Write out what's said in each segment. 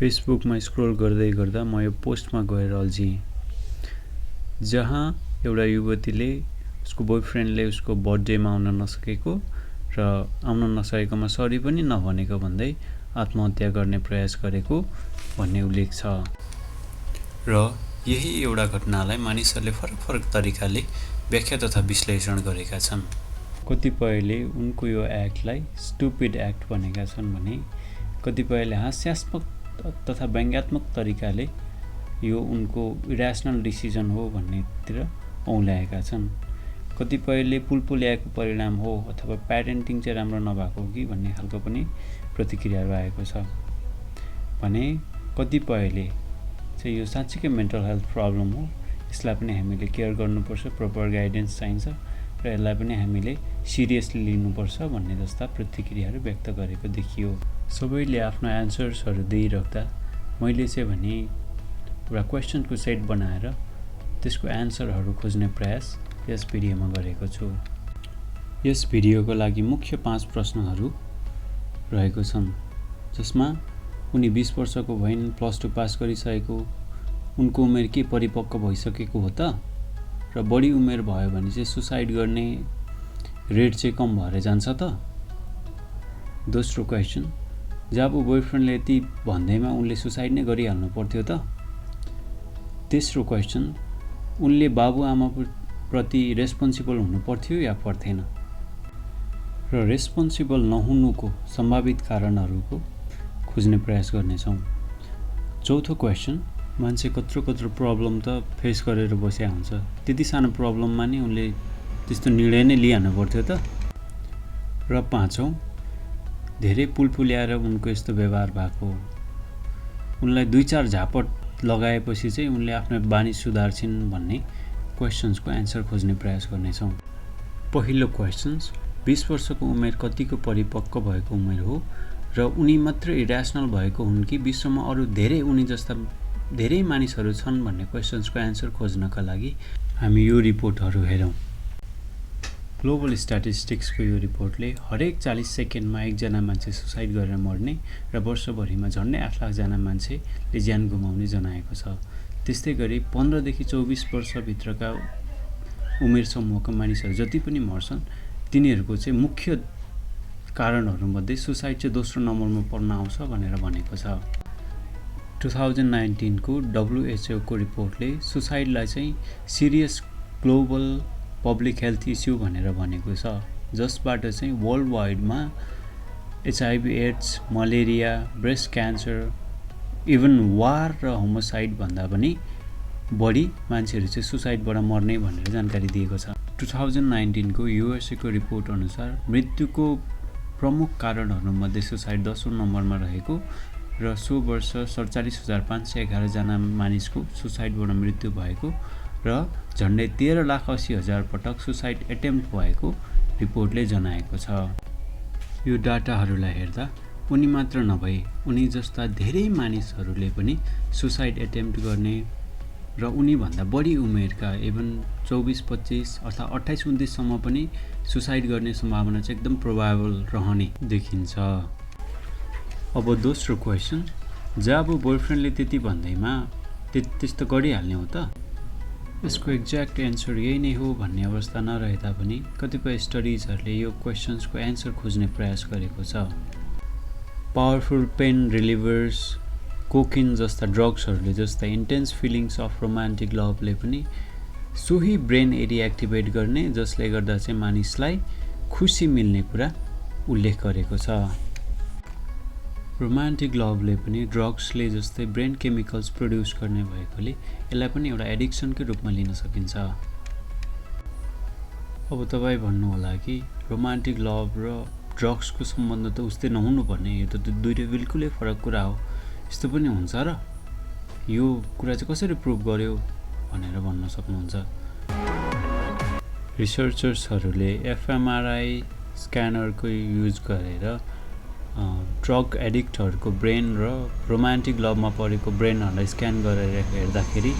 फेसबुकमा स्क्रोल गर्दै गर्दा म यो पोस्टमा गएर अल्झिएँ जहाँ एउटा युवतीले उसको बोयफ्रेन्डले उसको बर्थडेमा आउन नसकेको र आउन नसकेकोमा सरी पनि नभनेको भन्दै आत्महत्या गर्ने प्रयास गरेको भन्ने उल्लेख छ र यही एउटा घटनालाई मानिसहरूले फरक तरिकाले व्याख्या तथा विश्लेषण गरेका छन्। कतिपयले उनको यो एक्टलाई स्टुपिड एक्ट भनेका छन् भने कतिपयले हास्यास्पद तथा व्यङ्ग्यात्मक तरिकाले यो उनको इरेसनल डिसिजन हो भन्नेतिर औँल्याएका छन्। कतिपयले पुलपुल्याएको परिणाम हो अथवा प्यारेन्टिङ चाहिँ राम्रो नभएको हो कि भन्ने खालको पनि प्रतिक्रियाहरू आएको छ भने कतिपयले चाहिँ यो साँच्चीकै मेन्टल हेल्थ प्रब्लम हो, यसलाई पनि हामीले केयर गर्नुपर्छ, प्रपर गाइडेन्स चाहिन्छ र यसलाई पनि हामीले सिरियसली लिनुपर्छ भन्ने जस्ता प्रतिक्रियाहरू व्यक्त गरेको देखियो। सबैले आफ्नो एन्सर्सहरू दिइराख्दा मैले चाहिँ भने एउटा क्वेसनको सेट बनाएर त्यसको एन्सरहरू खोज्ने प्रयास यस भिडियोमा गरेको छु। यस भिडियोको लागि मुख्य 5 प्रश्नहरू रहेको छन् जसमा उनी 20 वर्षको भइन्, +2 पास गरिसकेको, उनको उमेर के परिपक्व भइसकेको हो त र बढी उमेर भयो भने चाहिँ सुसाइड गर्ने रेट चाहिँ कम भएर जान्छ त। दोस्रो क्वेसन, जब बोयफ्रेन्डले यति भन्दैमा उनले सुसाइड नै गरिहाल्नु पर्थ्यो त। तेस्रो क्वेसन, उनले बाबुआमा प्रति रेस्पोन्सिबल हुनु पर्थ्यो या पर्थेन र रेस्पोन्सिबल नहुनुको सम्भावित कारणहरूको खोज्ने प्रयास गर्नेछौँ। चौथो क्वेसन, मान्छे कत्रो प्रब्लम त फेस गरेर बस्या हुन्छ, त्यति सानो प्रब्लममा नि उनले त्यस्तो निर्णय नै लिइहाल्नु पर्थ्यो त। र पाँचौँ, धेरै पुलपुल्याएर उनको यस्तो व्यवहार भएको, उनलाई 2-4 झापट लगाएपछि चाहिँ उनले आफ्नो बानी सुधार्छिन् भन्ने क्वेसन्सको एन्सर खोज्ने प्रयास गर्नेछौँ। पहिलो क्वेसन्स, 20 वर्षको उमेर कतिको परिपक्व भएको उमेर हो र उनी मात्र इरेसनल भएको हुन् कि विश्वमा अरू धेरै उनी जस्ता धेरै मानिसहरू छन् भन्ने क्वेसन्सको एन्सर खोज्नका लागि हामी यो रिपोर्टहरू हेरौँ। ग्लोबल स्ट्याटिस्टिक्सको यो रिपोर्टले हरेक 40 सेकेन्डमा एकजना मान्छे सुसाइड गरेर मर्ने र वर्षभरिमा झन्डै 8 लाखजना मान्छेले ज्यान गुमाउने जनाएको छ। त्यस्तै गरी 15 देखि 24 वर्षभित्रका उमेर समूहका मानिसहरू जति पनि मर्छन् तिनीहरूको चाहिँ मुख्य कारणहरूमध्ये सुसाइड चाहिँ दोस्रो नम्बरमा पर्न आउँछ भनेर भनेको छ। 2019 को WHO को रिपोर्टले सुसाइडलाई चाहिँ serious global public health issue भनेर भनेको छ, जसबाट चाहिँ वर्ल्ड वाइडमा HIV, AIDS, malaria, breast cancer, even war र होमोसाइड भन्दा पनि बढी मान्छेहरू चाहिँ सुसाइडबाट मर्ने भनेर जानकारी दिएको छ। 2019 को USA को रिपोर्ट अनुसार मृत्युको प्रमुख कारणहरूमध्ये सुसाइड 10औं नम्बरमा रहेको र सो वर्ष 47,511 जना मानिसको सुसाइडबाट मृत्यु भएको र झन्डै 13,80,000 पटक सुसाइड एटेम्प्ट भएको रिपोर्टले जनाएको छ। यो डाटाहरूलाई हेर्दा उनी मात्र नभई उनी जस्ता धेरै मानिसहरूले पनि सुसाइड एटेम्प्ट गर्ने र उनी भन्दा बढी उमेरका इभन 24-25 अथवा 28-29 सम्म पनि सुसाइड गर्ने सम्भावना चाहिँ एकदम प्रोबेबल रहने देखिन्छ। अब दोस्रो क्वेसन, जब बोयफ्रेन्डले त्यति भन्दैमा त्यस्तो गरिहाल्ने हो त। यसको एक्ज्याक्ट एन्सर यही नै हो भन्ने अवस्था नरहे तापनि कतिपय स्टडिजहरूले यो क्वेसन्सको एन्सर खोज्ने प्रयास गरेको छ। पावरफुल पेन रिलिभर्स, कोकिन जस्ता ड्रग्सहरूले जस्ता इन्टेन्स फिलिङ्स अफ रोमान्टिक लभले पनि सोही ब्रेन एरिया एक्टिभेट गर्ने जसले गर्दा चाहिँ मानिसलाई खुसी मिल्ने कुरा उल्लेख गरेको छ। रोमान्टिक लभले पनि ड्रग्सले जस्तै ब्रेन केमिकल्स प्रड्युस गर्ने भएकोले यसलाई पनि एउटा एडिक्सनकै रूपमा लिन सकिन्छ। अब तपाईँ भन्नुहोला कि रोमान्टिक लभ र ड्रग्सको सम्बन्ध त उस्तै नहुनुपर्ने, यो त दुईटै बिल्कुलै फरक कुरा हो, यस्तो पनि हुन्छ र यो कुरा चाहिँ कसरी प्रुभ गर्यो भनेर भन्न सक्नुहुन्छ। रिसर्चर्सहरूले एफएमआरआई स्क्यानरको युज गरेर ड्रग एडिक्टहरूको ब्रेन र रोमान्टिक लभमा परेको ब्रेनहरूलाई स्क्यान गरेर हेर्दाखेरि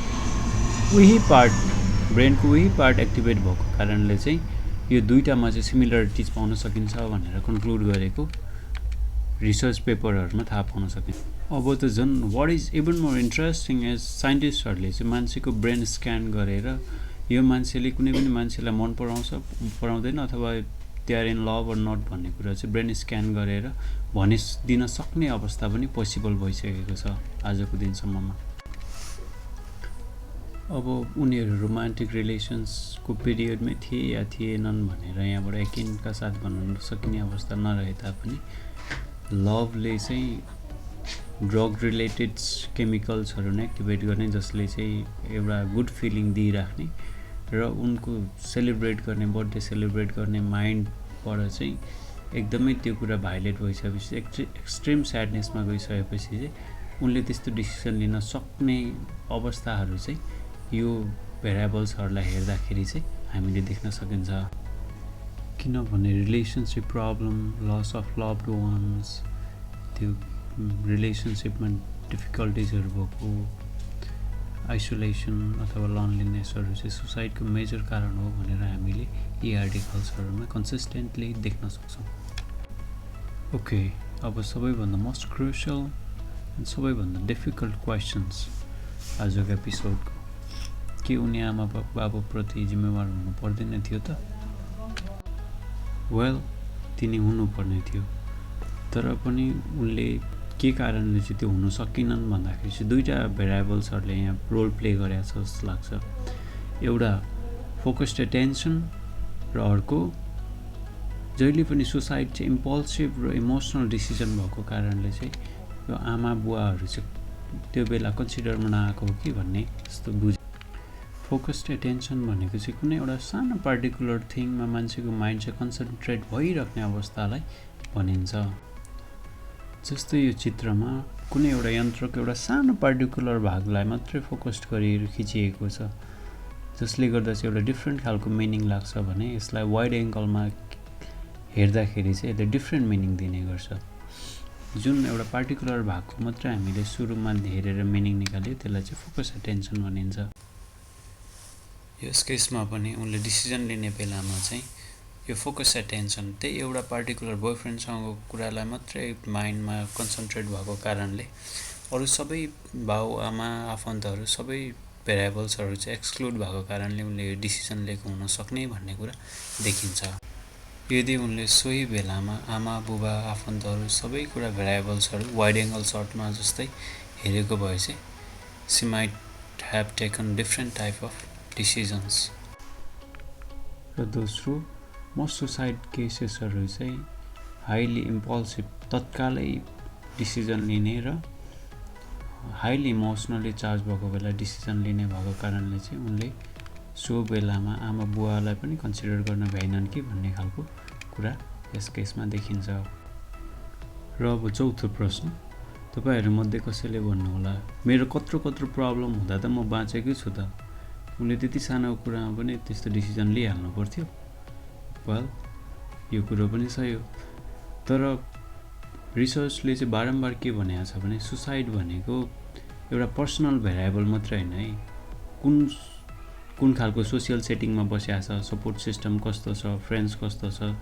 ब्रेनको उही पार्ट एक्टिभेट भएको कारणले चाहिँ यो दुईटामा चाहिँ सिमिलरिटिज पाउन सकिन्छ भनेर कन्क्लुड गरेको रिसर्च पेपरहरूमा थाहा पाउन सकिन्छ। अब त झन् what is even more interesting as साइन्टिस्टहरूले चाहिँ मान्छेको ब्रेन स्क्यान गरेर यो मान्छेले कुनै पनि मान्छेलाई मन पराउँदैन अथवा they are in love or not भन्ने कुरा चाहिँ ब्रेन स्क्यान गरेर भनिदिन सक्ने अवस्था पनि पोसिबल भइसकेको छ आजको दिनसम्ममा। अब उनीहरू रोमान्टिक रिलेसन्सको पिरियडमै थिए या थिएनन् भनेर यहाँबाट यकिनका साथ भन्न सकिने अवस्था नरहे तापनि लभले चाहिँ ड्रग रिलेटेड केमिकल्सहरू नै एक्टिभेट गर्ने जसले चाहिँ एउटा गुड फिलिङ दिइराख्ने र उनको सेलिब्रेट गर्ने बर्थडे सेलिब्रेट गर्ने माइन्डबाट चाहिँ एकदमै त्यो कुरा भाइलेट भइसकेपछि एक्सट्रिम स्याडनेसमा गइसकेपछि चाहिँ उनले त्यस्तो डिसिसन लिन सक्ने अवस्थाहरू चाहिँ यो भेरिएबल्सहरूलाई हेर्दाखेरि चाहिँ हामीले देख्न सकिन्छ। किनभने relationship problem, loss of loved ones, त्यो रिलेसनसिपमा डिफिकल्टिजहरू भएको, आइसोलेसन अथवा लनलिनेसहरू चाहिँ सुसाइडको मेजर कारण हो भनेर हामीले यी आर्टिकल्सहरूमा कन्सिस्टेन्टली देख्न सक्छौँ। ओके, अब सबैभन्दा मोस्ट क्रुसियल एन्ड सबैभन्दा डिफिकल्ट क्वेसन्स आजको एपिसोडको, के उनी आमा बाबुप्रति जिम्मेवार हुनु पर्दैन थियो त? वेल, तिनी हुनुपर्ने थियो, तर पनि उनले के कारणले चाहिँ त्यो हुन सकिनन् भन्दाखेरि चाहिँ दुईवटा भेरिएबल्सहरूले यहाँ रोल प्ले गरेको छ जस्तो लाग्छ। एउटा फोकस्ड एटेन्सन र अर्को जहिले पनि सुसाइड चाहिँ इम्पल्सिभ र इमोसनल डिसिजन भएको कारणले चाहिँ यो आमा बुवाहरू चाहिँ त्यो बेला कन्सिडरमा नआएको हो कि भन्ने जस्तो बुझ। फोकस्ड एटेन्सन भनेको चाहिँ कुनै एउटा सानो पार्टिकुलर थिङमा मान्छेको माइन्ड चाहिँ कन्सन्ट्रेट भइराख्ने अवस्थालाई भनिन्छ। जस्तै यो चित्रमा कुनै एउटा यन्त्रको एउटा सानो पार्टिकुलर भागलाई मात्रै फोकस्ड गरेर खिचिएको छ, जसले गर्दा चाहिँ एउटा डिफ्रेन्ट खालको मिनिङ लाग्छ भने यसलाई वाइड एङ्गलमा हेर्दाखेरि चाहिँ यसले डिफ्रेन्ट मिनिङ दिने गर्छ। जुन एउटा पार्टिकुलर भागको मात्रै हामीले सुरुमा हेरेर मिनिङ निकाल्यो त्यसलाई चाहिँ फोकस एटेन्सन भनिन्छ। यस केसमा पनि उनले डिसिजन लिने बेलामा चाहिँ यो फोकस एटेन्सन त्यही एउटा पार्टिकुलर बोयफ्रेन्डसँगको कुरालाई मात्रै माइन्डमा कन्सन्ट्रेट भएको कारणले अरू सबै बाउ आमा आफन्तहरू सबै भेरिएबल्सहरू चाहिँ एक्सक्लुड भएको कारणले उनले डिसिजन लिएको हुन सक्ने भन्ने कुरा देखिन्छ। यदि उनले सोही बेलामा आमा बुबा आफन्तहरू सबै कुरा भेरिएबल्सहरू वाइड एङ्गल सर्टमा जस्तै हेरेको भए चाहिँ she might have taken different type of decisions. र दोस्रो, मोस्ट सुसाइड केसेसहरू चाहिँ हाइली इम्पल्सिभ तत्कालै डिसिजन लिने र हाइली इमोसनली चार्ज भएको बेला डिसिजन लिने भएको कारणले चाहिँ उनले सो बेलामा आमा बुवालाई पनि कन्सिडर गर्न भ्याइनन् कि भन्ने खालको कुरा यस केसमा देखिन्छ। र अब चौथो प्रश्न, तपाईँहरूमध्ये कसैले भन्नुहोला मेरो कत्रो प्रब्लम हुँदा त म बाँचेकै छु त, उनले त्यति सानो कुरामा पनि त्यस्तो डिसिजन लिइहाल्नु पर्थ्यो। वेल, यो कुरो पनि सही हो, तर रिसर्चले चाहिँ बारम्बार के भनेको छ भने सुसाइड भनेको एउटा पर्सनल भेरिएबल मात्रै होइन है, कुन खालको सोसियल सेटिङमा बसिएको छ, सपोर्ट सिस्टम कस्तो छ, फ्रेन्ड्स कस्तो छ,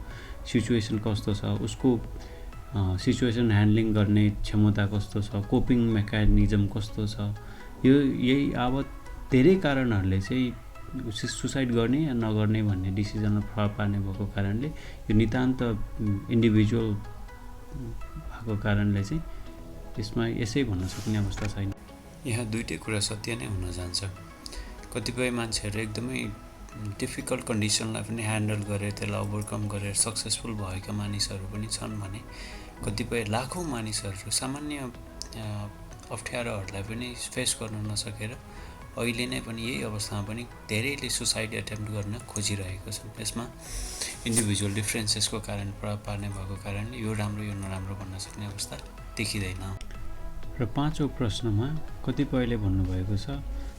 सिचुएसन कस्तो छ, उसको सिचुएसन ह्यान्डलिङ गर्ने क्षमता कस्तो छ, कोपिङ मेकानिजम कस्तो छ, यही अब धेरै कारणहरूले चाहिँ सुसाइड गर्ने या नगर्ने भन्ने डिसिजनमा प्रभाव पार्ने भएको कारणले यो नितान्त इन्डिभिजुअल भएको कारणले चाहिँ यसमा यसै भन्न सक्ने अवस्था छैन। यहाँ दुईटै कुरा सत्य नै हुन जान्छ। कतिपय मान्छेहरू एकदमै डिफिकल्ट कन्डिसनलाई पनि ह्यान्डल गरेर त्यसलाई ओभरकम गरेर सक्सेसफुल भएका मानिसहरू पनि छन् भने कतिपय लाखौँ मानिसहरू सामान्य अप्ठ्यारोहरूलाई पनि फेस गर्न नसकेर अहिले नै पनि यही अवस्थामा पनि धेरैले सुसाइड एटेम्प्ट गर्न खोजिरहेको छन्। यसमा इन्डिभिजुअल डिफ्रेन्सेसको कारण प्रभाव पार्ने भएको कारणले यो राम्रो यो नराम्रो भन्न सक्ने अवस्था देखिँदैन। र पाँचौँ प्रश्नमा कतिपयले भन्नुभएको छ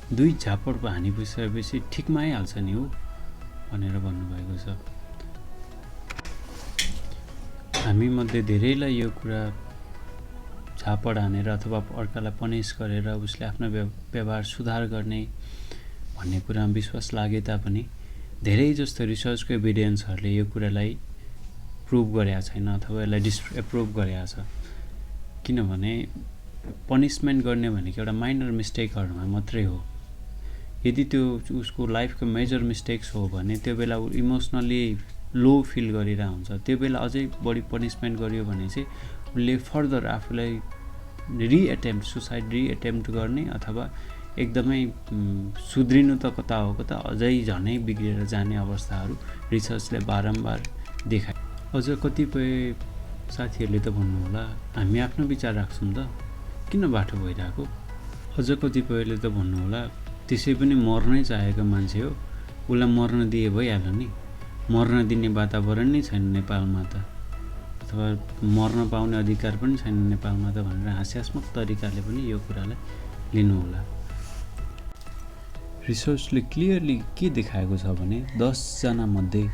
दुई झापड हानि पुगिसकेपछि ठिकमा आइहाल्छ नि हो भनेर भन्नुभएको छ। हामीमध्ये धेरैलाई यो कुरा झापड हानेर अथवा अर्कालाई पनिस गरेर उसले आफ्नो व्यवहार सुधार गर्ने भन्ने कुरामा विश्वास लागे तापनि धेरै जस्तो रिसर्चको एभिडेन्सहरूले यो कुरालाई प्रुभ गरेका छैन अथवा यसलाई डिसएप्रुभ गरेका छ। किनभने पनिसमेन्ट गर्ने भनेको एउटा माइनर मिस्टेकहरुमा मात्रै हो। यदि त्यो उसको लाइफको मेजर मिस्टेक्स हो भने त्यो बेला ऊ इमोसनली लो फिल गरिरहेको हुन्छ। त्यो बेला अझै बढी पनिसमेन्ट गरियो भने चाहिँ उसले फर्दर आफूलाई सुसाइड रिएटेम्प्ट गर्ने अथवा एकदमै सुध्रिनु त कता हो कता अझै झनै बिग्रेर जाने अवस्थाहरू रिसर्चले बारम्बार देखाए। अझ कतिपय साथीहरूले त भन्नुहोला हामी आफ्नो विचार राख्छौँ त किन बाटो भइरहेको। अझ कतिपयले त भन्नुहोला त्यसै पनि मर्नै चाहेको मान्छे हो, उसलाई मर्न दिए भइहाल्यो नि, मर्न दिने वातावरण नै छैन नेपालमा त, अथवा मर्न पाउने अधिकार पनि छैन नेपालमा त भनेर हास्यास्मक तरिकाले पनि यो कुरालाई लिनुहोला। रिसर्चले क्लियरली के देखाएको छ भने 10 जना मध्ये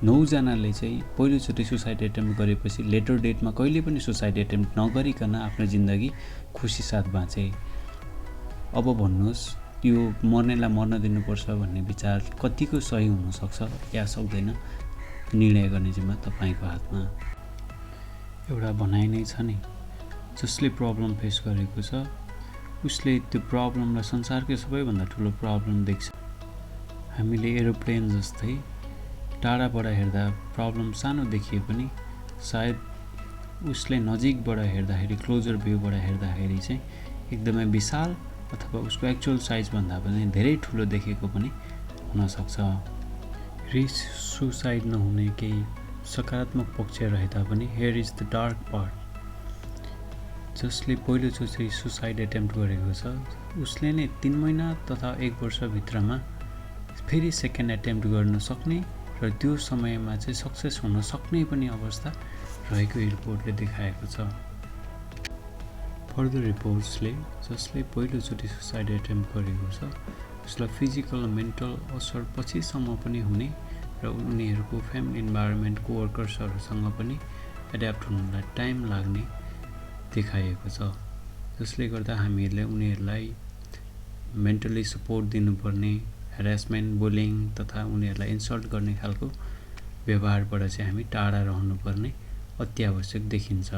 9 जनाले चाहिँ पहिलोचोटि सुसाइड एटेम्प्ट गरेपछि लेटर डेटमा कहिले पनि सुसाइड एटेम्प्ट नगरिकन आफ्नो जिन्दगी खुसी साथ बाँचे। अब भन्नुहोस् यो मर्नेलाई मर्न दिनुपर्छ भन्ने विचार कतिको सही हुन सक्छ या सक्दैन, निर्णय गर्ने जिम्मा तपाईको हातमा। एउटा भनाइ नै छ नि, जसले प्रब्लम फेस गरेको छ उसले त्यो प्रब्लमलाई संसारकै सबैभन्दा ठुलो प्रब्लम देख्छ। हामीले एरोप्लेन जस्तै टाढाबाट हेर्दा प्रब्लम सानो देखिए पनि सायद उसले नजिकबाट हेर्दाखेरि क्लोजर भ्यूबाट हेर्दाखेरि चाहिँ एकदमै विशाल अथवा उसको एक्चुअल साइज भन्दा पनि धेरै ठुलो देखेको पनि हुन सक्छ। सुसाइड नहुने केही सकारात्मक पक्ष रहे तापनि here is the dark part. जसले पहिलोचोटि सुसाइड एटेम्प्ट गरेको छ उसले नै 3 महिना तथा 1 वर्ष भित्रमा फेरि सेकेन्ड एटेम्प्ट गर्न सक्ने र त्यो समयमा चाहिँ सक्सेस हुन सक्ने पनि अवस्था रहेको रिपोर्टले देखाएको छ। फर्दर रिपोर्ट्सले जसले पहिलोचोटि सुसाइड एटेम्प्ट गरेको छ उसलाई फिजिकल र मेन्टल असर पछिसम्म पनि हुने र उनीहरूको फ्यामिली इन्भाइरोमेन्ट कोवर्कर्सहरूसँग पनि एड्याप्ट हुनलाई टाइम लाग्ने देखाएको छ। जसले गर्दा हामीहरूले उनीहरूलाई मेन्टली सपोर्ट दिनुपर्ने, हेरेसमेन्ट बुलिङ तथा उनीहरूलाई इन्सल्ट गर्ने खालको व्यवहारबाट चाहिँ हामी टाढा रहनुपर्ने अति आवश्यक देखिन्छ।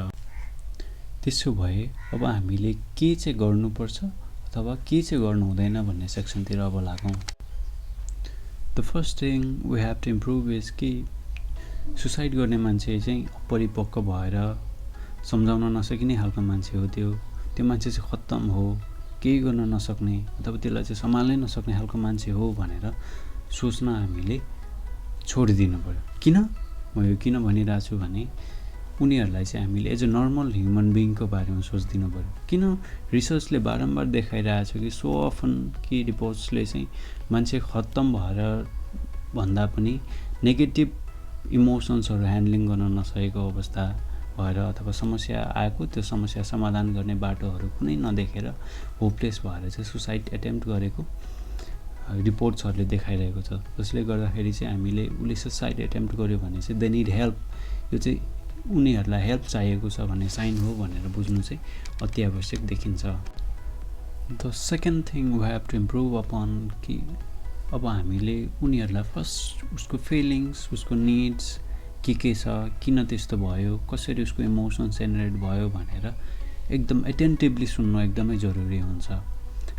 त्यसो भए अब हामीले के चाहिँ गर्नुपर्छ अथवा के चाहिँ गर्नु हुँदैन भन्ने सेक्सनतिर अब लागौँ। The first thing we have to improve is कि सुसाइड गर्ने मान्छे चाहिँ अपरिपक्व भएर सम्झाउन नसकिने खालको मान्छे हो। त्यो मान्छे चाहिँ खत्तम हो, केही गर्न नसक्ने अथवा त्यसलाई चाहिँ सम्हाल्नै नसक्ने खालको मान्छे हो भनेर सोच्न हामीले छोडिदिनु पर्यो। किन म यो किन भनिरहेको छु भने उनीहरूलाई चाहिँ हामीले एज अ नर्मल ह्युमन बिङको बारेमा सोचिदिनु पर्यो। किन रिसर्चले बारम्बार देखाइरहेको छ कि सो अफन कि रिपोर्ट्सले चाहिँ मान्छे खत्तम भएर भन्दा पनि नेगेटिभ इमोसन्सहरू ह्यान्डलिङ गर्न नसकेको अवस्था भएर अथवा समस्या आएको त्यो समस्या समाधान गर्ने बाटोहरू कुनै नदेखेर होपलेस भएर चाहिँ सुसाइड एटेम्प्ट गरेको रिपोर्ट्सहरूले देखाइरहेको छ। जसले गर्दाखेरि चाहिँ हामीले उसले सुसाइड एटेम्प्ट गर्यो भने चाहिँ दे निड हेल्प, यो चाहिँ उनीहरूलाई हेल्प चाहिएको छ भन्ने साइन हो भनेर बुझ्नु चाहिँ अति आवश्यक देखिन्छ। The second thing we have to improve upon कि अब हामीले उनीहरूलाई फर्स्ट उसको फिलिङ्स, उसको निड्स के छ, किन त्यस्तो भयो, कसरी उसको इमोसन जेनेरेट भयो भनेर एकदम एटेन्टिभली सुन्नु एकदमै जरुरी हुन्छ।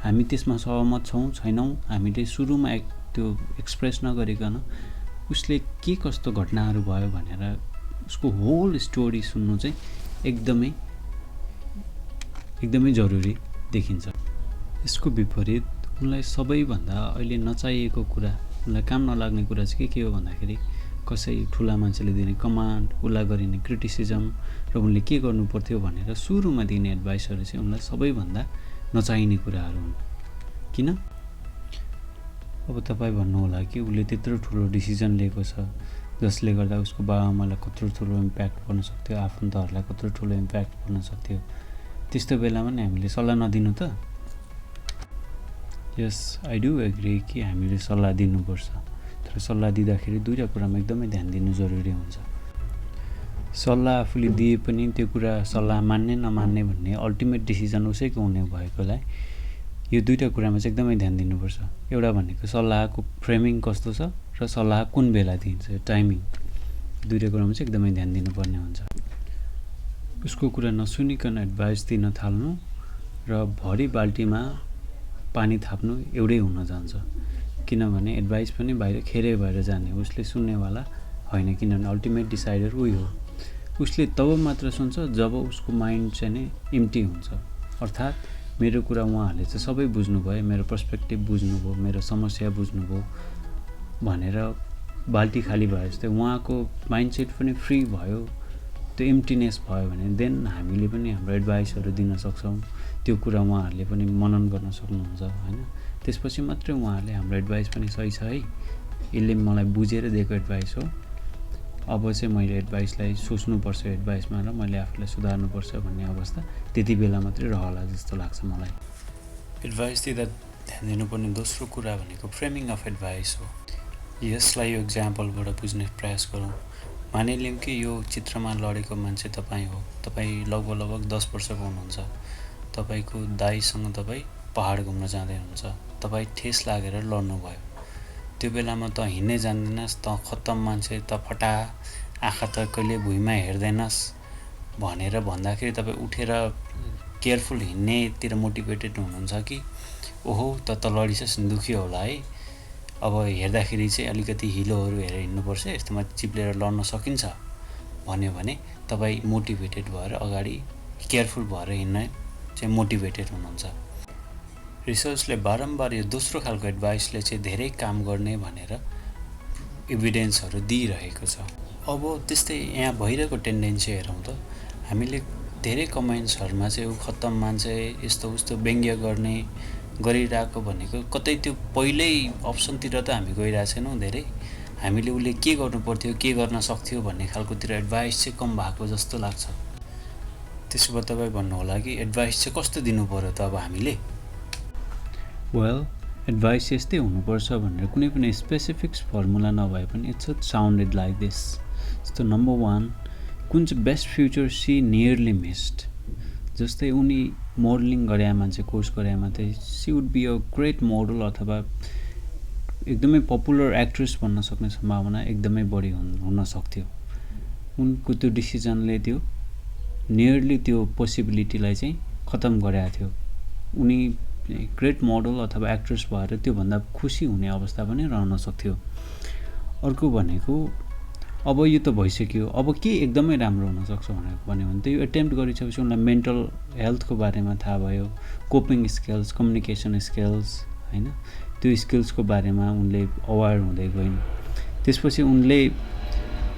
हामी त्यसमा सहमत छौँ छैनौँ हामीले सुरुमा त्यो एक्सप्रेस नगरिकन उसले के कस्तो घटनाहरू भयो भनेर उसको होल स्टोरी सुन्नु चाहिँ एकदमै जरुरी देखिन्छ। यसको विपरीत उनलाई सबैभन्दा अहिले नचाहिएको कुरा, उनलाई काम नलाग्ने कुरा चाहिँ के हो भन्दाखेरि कसै ठुला मान्छेले दिने कमान्ड, उसलाई गरिने क्रिटिसिजम र उनले के गर्नु पर्थ्यो भनेर सुरुमा दिने एडभाइसहरू चाहिँ उनलाई सबैभन्दा नचाहिने कुराहरू हुन्। किन? अब तपाईँ भन्नुहोला कि उसले त्यत्रो ठुलो डिसिजन लिएको छ जसले गर्दा उसको बाबाआमालाई कत्रो ठुलो इम्प्याक्ट पर्न सक्थ्यो, आफन्तहरूलाई कत्रो ठुलो इम्प्याक्ट पर्न सक्थ्यो। त्यस्तो बेलामा नि हामीले सल्लाह नदिनु त? यस, आई डु एग्री कि हामीले सल्लाह दिनुपर्छ, तर सल्लाह दिँदाखेरि दुईवटा कुरामा एकदमै ध्यान दिनु जरुरी हुन्छ। सल्लाह आफूले दिए पनि त्यो कुरा सल्लाह मान्ने नमान्ने भन्ने अल्टिमेट डिसिजन उसैको हुने भएकोलाई यो दुईवटा कुरामा चाहिँ एकदमै ध्यान दिनुपर्छ। एउटा भनेको सल्लाहको फ्रेमिङ कस्तो छ र सल्लाह कुन बेला दिन्छ, टाइमिङ, दुईवटा कुरामा चाहिँ एकदमै ध्यान दिनुपर्ने हुन्छ। उसको कुरा नसुनिकन एडभाइस दिन थाल्नु र भरि बाल्टीमा पानी थाप्नु एउटै हुन जान्छ। किनभने एडभाइस पनि बाहिर खेरै भएर जाने, उसले सुन्नेवाला होइन, किनभने अल्टिमेट डिसाइडर उही हो। उसले तब मात्र सुन्छ जब उसको माइन्ड चाहिँ नै इम्टी हुन्छ। अर्थात् मेरो कुरा उहाँहरूले चाहिँ सबै बुझ्नुभयो, मेरो पर्सपेक्टिभ बुझ्नुभयो, मेरो समस्या बुझ्नुभयो भनेर बाल्टी खाली भयो जस्तै उहाँको माइन्डसेट पनि फ्री भयो, त्यो इम्प्टीनेस भयो भने देन हामीले पनि हाम्रो एडभाइसहरू दिन सक्छौँ। त्यो कुरा उहाँहरूले पनि मनन गर्न सक्नुहुन्छ हैन। त्यसपछि मात्रै उहाँहरूले हाम्रो एडभाइस पनि सही छ है, यसले मलाई बुझेर दिएको एडभाइस हो, अब चाहिँ मैले एडभाइसलाई सोच्नुपर्छ एडभाइसमा र मैले आफूलाई सुधार्नुपर्छ भन्ने अवस्था त्यति बेला मात्रै रहला जस्तो लाग्छ मलाई। एडभाइस दिँदा ध्यान दिनुपर्ने दोस्रो कुरा भनेको फ्रेमिङ अफ एडभाइस हो। यसलाई यो इक्जाम्पलबाट बुझ्ने प्रयास गरौँ। मानिलिउँ कि यो चित्रमा लडेको मान्छे तपाईँ हो। तपाईँ लगभग 10 वर्षको हुनुहुन्छ। तपाईको दाइसँग तपाईँ पहाड घुम्न जाँदै हुनुहुन्छ। तपाईँ ठेस लागेर लड्नुभयो। त्यो बेलामा त हिँड्नै जान्दैनस्, त खत्तम मान्छे, त फटा, आँखा त कहिले भुइँमा हेर्दैनस् भनेर भन्दाखेरि तपाईँ उठेर केयरफुल हिँड्नेतिर मोटिभेटेड हुनुहुन्छ कि ओहो त लडिसस् नि, दुखी होला है, अब हेर्दाखेरि चाहिँ अलिकति हिलोहरू हेरेर हिँड्नुपर्छ, यस्तोमा चिप्लेर लड्न सकिन्छ भन्यो भने तपाईँ मोटिभेटेड भएर अगाडि केयरफुल भएर हिँड्न चाहिँ मोटिभेटेड हुनुहुन्छ। रिसर्चले बारम्बार यो दोस्रो खालको एडभाइसले चाहिँ धेरै काम गर्ने भनेर एभिडेन्सहरू दिइरहेको छ। अब त्यस्तै यहाँ भइरहेको टेन्डेन्सी हेरौँ त, हामीले धेरै कमेन्ट्सहरूमा चाहिँ ऊ खत्तम मान्छे, यस्तो उस्तो व्यङ्ग्य गर्ने गरिरहेको भनेको कतै त्यो पहिल्यै अप्सनतिर त हामी गइरहेको छैनौँ। धेरै हामीले उसले के गर्नु पर्थ्यो, के गर्न सक्थ्यो भन्ने खालकोतिर एडभाइस चाहिँ कम भएको जस्तो लाग्छ। त्यसो भए तपाईँ भन्नुहोला कि एडभाइस चाहिँ कस्तो दिनु पर्यो त अब हामीले? वेल, एडभाइस यस्तै हुनुपर्छ भनेर कुनै पनि स्पेसिफिक्स फर्मुला नभए पनि इट्स साउन्डेड लाइक दिस। जस्तो नम्बर 1, कुन चाहिँ best future she nearly missed. जस्तै उनी मोडलिङ गरे मान्छे, कोर्स गरे मान्छे, she would be a great model अथवा एकदमै पपुलर एक्ट्रेस बन्न सक्ने सम्भावना एकदमै बढी हुन सक्थ्यो। उनको त्यो डिसिजनले त्यो नियरली त्यो पोसिबिलिटीलाई चाहिँ खतम गरेको थियो। उनी ग्रेट मोडल अथवा एक्ट्रेस भएर त्योभन्दा खुसी हुने अवस्था पनि रहन सक्थ्यो। अर्को भनेको अब यो त भइसक्यो, अब के एकदमै राम्रो हुनसक्छ भनेर भन्यो भने त यो एटेम्प्ट गरिसकेपछि उनलाई मेन्टल हेल्थको बारेमा थाहा भयो, कोपिङ स्किल्स, कम्युनिकेसन स्किल्स हैन, त्यो स्किल्सको बारेमा उनले अवेयर हुँदै गइन्। त्यसपछि उनले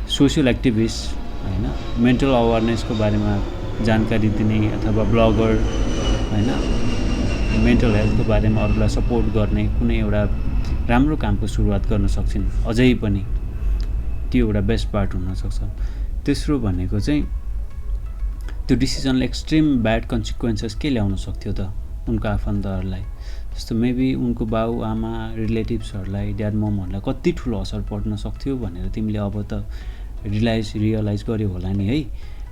सोसियल एक्टिभिस्ट हैन, मेन्टल अवेरनेसको बारेमा जानकारी दिने अथवा ब्लगर हैन, मेन्टल हेल्थको बारेमा अरूलाई सपोर्ट गर्ने कुनै एउटा राम्रो कामको सुरुवात गर्न सक्छन्। अझै पनि त्यो एउटा बेस्ट पार्ट हुनसक्छ। तेस्रो भनेको चाहिँ त्यो डिसिजनले एक्सट्रिम ब्याड कन्सिक्वेन्सेस के ल्याउन सक्थ्यो त उनको आफन्तहरूलाई। जस्तो मेबी उनको बाउ आमा रिलेटिभ्सहरूलाई, ड्याड ममहरूलाई कति ठुलो असर पर्न सक्थ्यो भनेर तिमीले अब त रियलाइज गर्यो होला नि है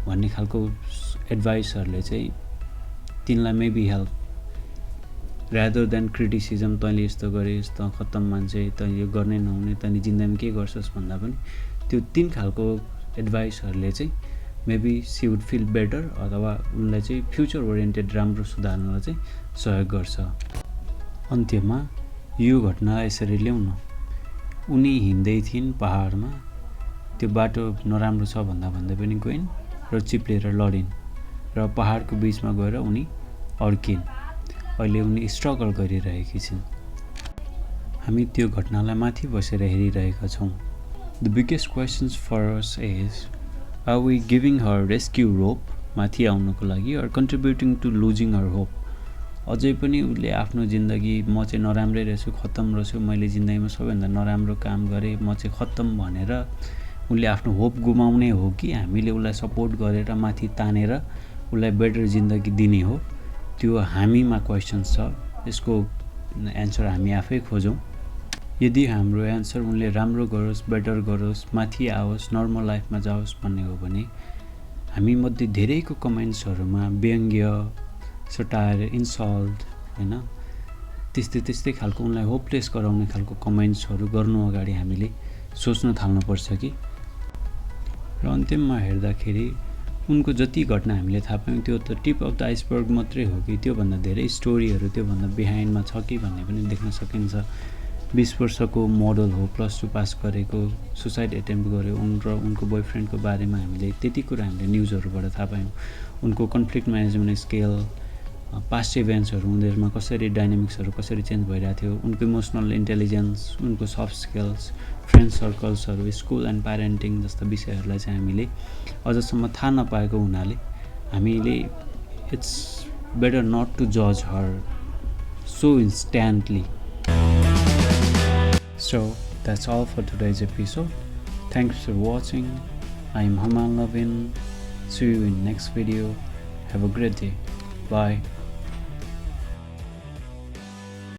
भन्ने खालको एडभाइसहरूले चाहिँ तिनलाई maybe help rather than criticism, तैँले यस्तो गरे, यस्तो खत्तम मान्छे, तँ यो गर्नै नहुने, तैँले जिन्दगीमा के गर्छस् भन्दा पनि त्यो 3 खालको एडभाइसहरूले चाहिँ maybe she would feel better अथवा उनलाई चाहिँ फ्युचर ओरिएन्टेड राम्रो सुधार्नलाई चाहिँ सहयोग गर्छ। अन्त्यमा यो घटना यसरी ल्याउन, उनी हिँड्दै थिइन् पहाडमा, त्यो बाटो नराम्रो छ भन्दा पनि गइन् र चिप्लेर लडिन् र पहाडको बिचमा गएर उनी अड्किन्। अहिले उनी स्ट्रगल गरिरहेकी छिन्। हामी त्यो घटनालाई माथि बसेर हेरिरहेका छौँ। The biggest questions for us is, are we giving her rescue rope माथि आउनको लागि, or contributing to losing her hope. अझै पनि उसले आफ्नो जिन्दगी म चाहिँ नराम्रै रहेछु, खत्तम रहेछु, मैले जिन्दगीमा सबैभन्दा नराम्रो काम गरेँ, म चाहिँ खत्तम भनेर उनले आफ्नो होप गुमाउने हो कि हामीले उसलाई सपोर्ट गरेर माथि तानेर उसलाई बेटर जिन्दगी दिने हो? त्यो हामीमा क्वेसन्स छ। यसको एन्सर हामी आफै खोजौँ। यदि हाम्रो एन्सर उनले राम्रो गरोस्, बेटर गरोस्, माथि आओस्, नर्मल लाइफमा जाओस् भन्ने हो भने हामी मध्ये धेरैको कमेन्ट्सहरूमा व्यङ्ग्य, सटायर, इन्सल्ट हैन, त्यस्तै खालको उनलाई होपलेस गराउने खालको कमेन्ट्सहरू गर्नु अगाडि हामीले सोच्न थाल्नुपर्छ कि। र अन्तिममा हेर्दाखेरि उनको जति घटना हामीले थाहा पायौँ त्यो त टिप अफ द आइसबर्ग मात्रै हो कि त्योभन्दा धेरै स्टोरीहरू त्योभन्दा बिहाइन्डमा छ कि भन्ने पनि देख्न सकिन्छ। 20 वर्षको मोडल हो, +2 पास गरेको, सुसाइड एटेम्प्ट गर्यो र उनको बोयफ्रेन्डको बारेमा हामीले त्यति कुरा हामीले न्युजहरूबाट थाहा पायौँ। उनको कन्फ्लिक्ट म्यानेजमेन्ट स्किल, पास्ट इभेन्ट्सहरू, उनीहरूमा कसरी डाइनामिक्सहरू कसरी चेन्ज भइरहेको थियो, उनको इमोसनल इन्टेलिजेन्स, उनको सफ्ट स्किल्स, फ्रेन्ड सर्कल्सहरू, स्कुल एन्ड प्यारेन्टिङ जस्ता विषयहरूलाई चाहिँ हामीले अझसम्म थाहा नपाएको हुनाले हामीले इट्स बेटर नट टु जज हर so instantly. So that's all for today's episode. Thanks for watching. I am Haman Lavin. See you in next video. Have a great day. Bye.